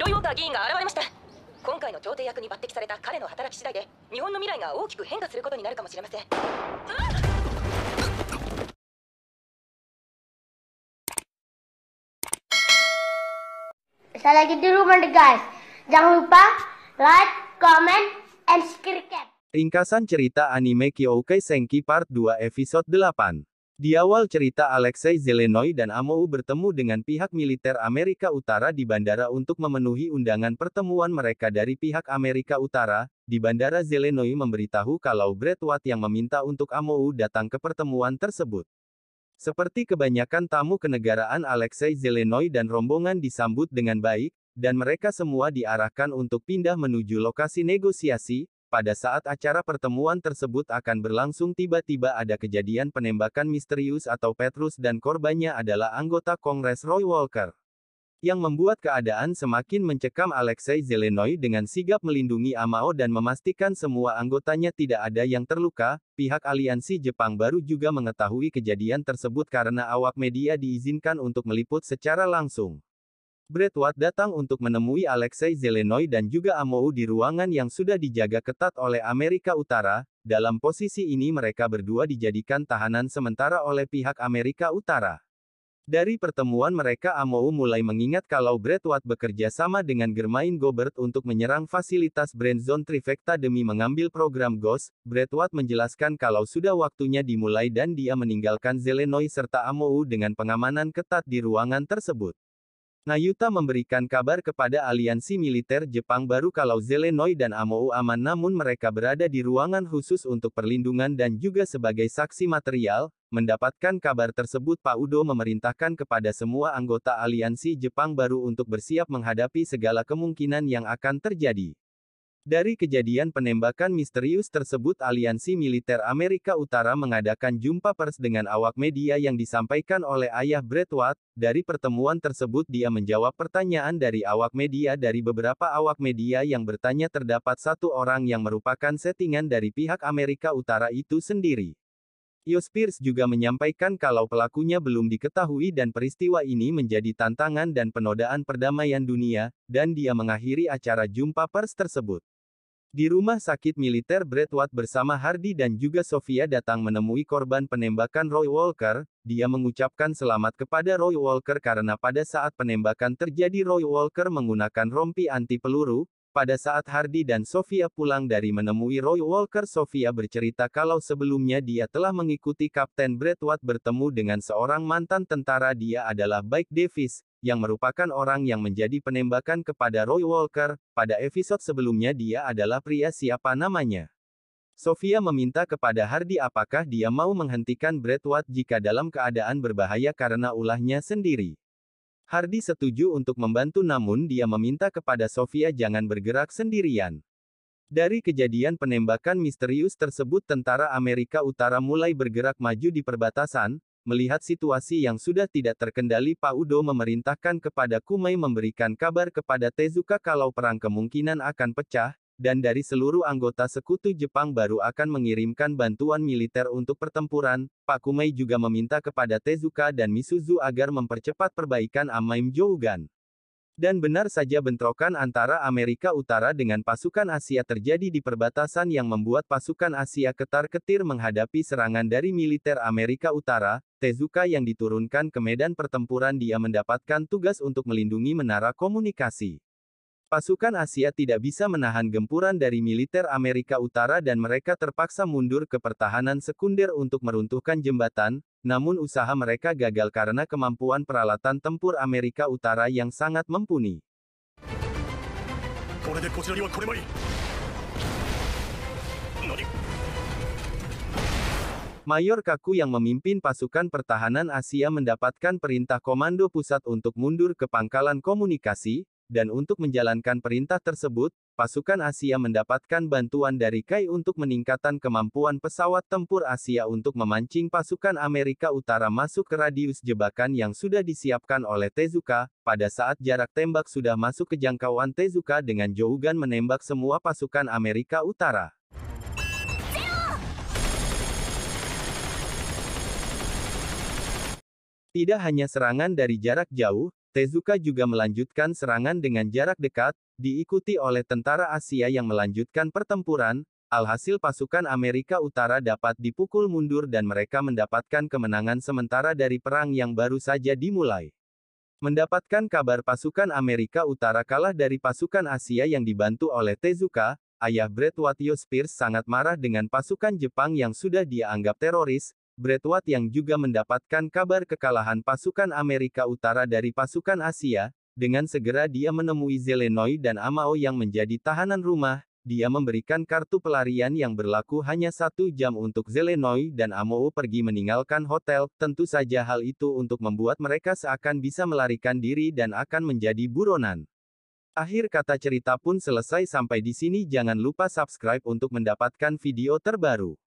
ロイ・ウォーカー議員が現れました。今回の調停役に抜擢された彼の働き次第で日本の未来が大きく変化することになるかもしれません。Saya lagi di rumah nih guys. Jangan lupa like, comment, and subscribe. Ringkasan cerita anime Kyoukai Senki Part 2 Episode 8. Di awal cerita Alexei Zelenoy dan Amou bertemu dengan pihak militer Amerika Utara di bandara untuk memenuhi undangan pertemuan mereka dari pihak Amerika Utara. Di bandara Zelenoy memberitahu kalau Brad Watt yang meminta untuk Amou datang ke pertemuan tersebut. Seperti kebanyakan tamu kenegaraan, Alexei Zelenoy dan rombongan disambut dengan baik, dan mereka semua diarahkan untuk pindah menuju lokasi negosiasi. Pada saat acara pertemuan tersebut akan berlangsung, tiba-tiba ada kejadian penembakan misterius atau Petrus dan korbannya adalah anggota Kongres Roy Walker. Yang membuat keadaan semakin mencekam. Alexei Zelenoy dengan sigap melindungi Amao dan memastikan semua anggotanya tidak ada yang terluka. Pihak aliansi Jepang baru juga mengetahui kejadian tersebut karena awak media diizinkan untuk meliput secara langsung. Brad Watt datang untuk menemui Alexei Zelenoy dan juga Amou di ruangan yang sudah dijaga ketat oleh Amerika Utara. Dalam posisi ini mereka berdua dijadikan tahanan sementara oleh pihak Amerika Utara. Dari pertemuan mereka, Amou mulai mengingat kalau Brad Watt bekerja sama dengan Germain Gobert untuk menyerang fasilitas Brand Zone Trifecta demi mengambil program Ghost. Brad Watt menjelaskan kalau sudah waktunya dimulai dan dia meninggalkan Zelenoy serta Amou dengan pengamanan ketat di ruangan tersebut. Nayuta memberikan kabar kepada aliansi militer Jepang baru kalau Zelenoy dan Amou aman, namun mereka berada di ruangan khusus untuk perlindungan dan juga sebagai saksi material. Mendapatkan kabar tersebut, Pak Udo memerintahkan kepada semua anggota aliansi Jepang baru untuk bersiap menghadapi segala kemungkinan yang akan terjadi. Dari kejadian penembakan misterius tersebut, aliansi militer Amerika Utara mengadakan jumpa pers dengan awak media yang disampaikan oleh ayah Brad Watt. Dari pertemuan tersebut dia menjawab pertanyaan dari awak media. Dari beberapa awak media yang bertanya, terdapat satu orang yang merupakan settingan dari pihak Amerika Utara itu sendiri. Yosh Pierce juga menyampaikan kalau pelakunya belum diketahui dan peristiwa ini menjadi tantangan dan penodaan perdamaian dunia, dan dia mengakhiri acara jumpa pers tersebut. Di rumah sakit militer, Brad Watt bersama Hardy dan juga Sofia datang menemui korban penembakan Roy Walker. Dia mengucapkan selamat kepada Roy Walker karena pada saat penembakan terjadi Roy Walker menggunakan rompi anti peluru. Pada saat Hardy dan Sofia pulang dari menemui Roy Walker, Sofia bercerita kalau sebelumnya dia telah mengikuti Kapten Brad Watt bertemu dengan seorang mantan tentara. Dia adalah Mike Davis, yang merupakan orang yang menjadi penembakan kepada Roy Walker. Pada episode sebelumnya dia adalah pria siapa namanya. Sofia meminta kepada Hardy apakah dia mau menghentikan Brad Watt jika dalam keadaan berbahaya karena ulahnya sendiri. Hardy setuju untuk membantu, namun dia meminta kepada Sofia jangan bergerak sendirian. Dari kejadian penembakan misterius tersebut, tentara Amerika Utara mulai bergerak maju di perbatasan. Melihat situasi yang sudah tidak terkendali, Pak Udo memerintahkan kepada Kumei memberikan kabar kepada Tezuka kalau perang kemungkinan akan pecah, dan dari seluruh anggota sekutu Jepang baru akan mengirimkan bantuan militer untuk pertempuran. Pak Kumei juga meminta kepada Tezuka dan Misuzu agar mempercepat perbaikan Amaim Jougan. Dan benar saja, bentrokan antara Amerika Utara dengan pasukan Asia terjadi di perbatasan yang membuat pasukan Asia ketar-ketir menghadapi serangan dari militer Amerika Utara. Tezuka yang diturunkan ke medan pertempuran, dia mendapatkan tugas untuk melindungi menara komunikasi. Pasukan Asia tidak bisa menahan gempuran dari militer Amerika Utara dan mereka terpaksa mundur ke pertahanan sekunder untuk meruntuhkan jembatan. Namun usaha mereka gagal karena kemampuan peralatan tempur Amerika Utara yang sangat mumpuni. Mayor Kaku yang memimpin pasukan pertahanan Asia mendapatkan perintah komando pusat untuk mundur ke pangkalan komunikasi. Dan untuk menjalankan perintah tersebut, pasukan Asia mendapatkan bantuan dari Kai untuk meningkatkan kemampuan pesawat tempur Asia untuk memancing pasukan Amerika Utara masuk ke radius jebakan yang sudah disiapkan oleh Tezuka. Pada saat jarak tembak sudah masuk ke jangkauan Tezuka dengan Jougan menembak semua pasukan Amerika Utara. Tidak hanya serangan dari jarak jauh, Tezuka juga melanjutkan serangan dengan jarak dekat, diikuti oleh tentara Asia yang melanjutkan pertempuran. Alhasil pasukan Amerika Utara dapat dipukul mundur dan mereka mendapatkan kemenangan sementara dari perang yang baru saja dimulai. Mendapatkan kabar pasukan Amerika Utara kalah dari pasukan Asia yang dibantu oleh Tezuka, ayah Braidwatt Spears sangat marah dengan pasukan Jepang yang sudah dia anggap teroris. Braidwatt yang juga mendapatkan kabar kekalahan pasukan Amerika Utara dari pasukan Asia, dengan segera dia menemui Zelenoy dan Amao yang menjadi tahanan rumah. Dia memberikan kartu pelarian yang berlaku hanya 1 jam untuk Zelenoy dan Amao pergi meninggalkan hotel. Tentu saja hal itu untuk membuat mereka seakan bisa melarikan diri dan akan menjadi buronan. Akhir kata cerita pun selesai sampai di sini. Jangan lupa subscribe untuk mendapatkan video terbaru.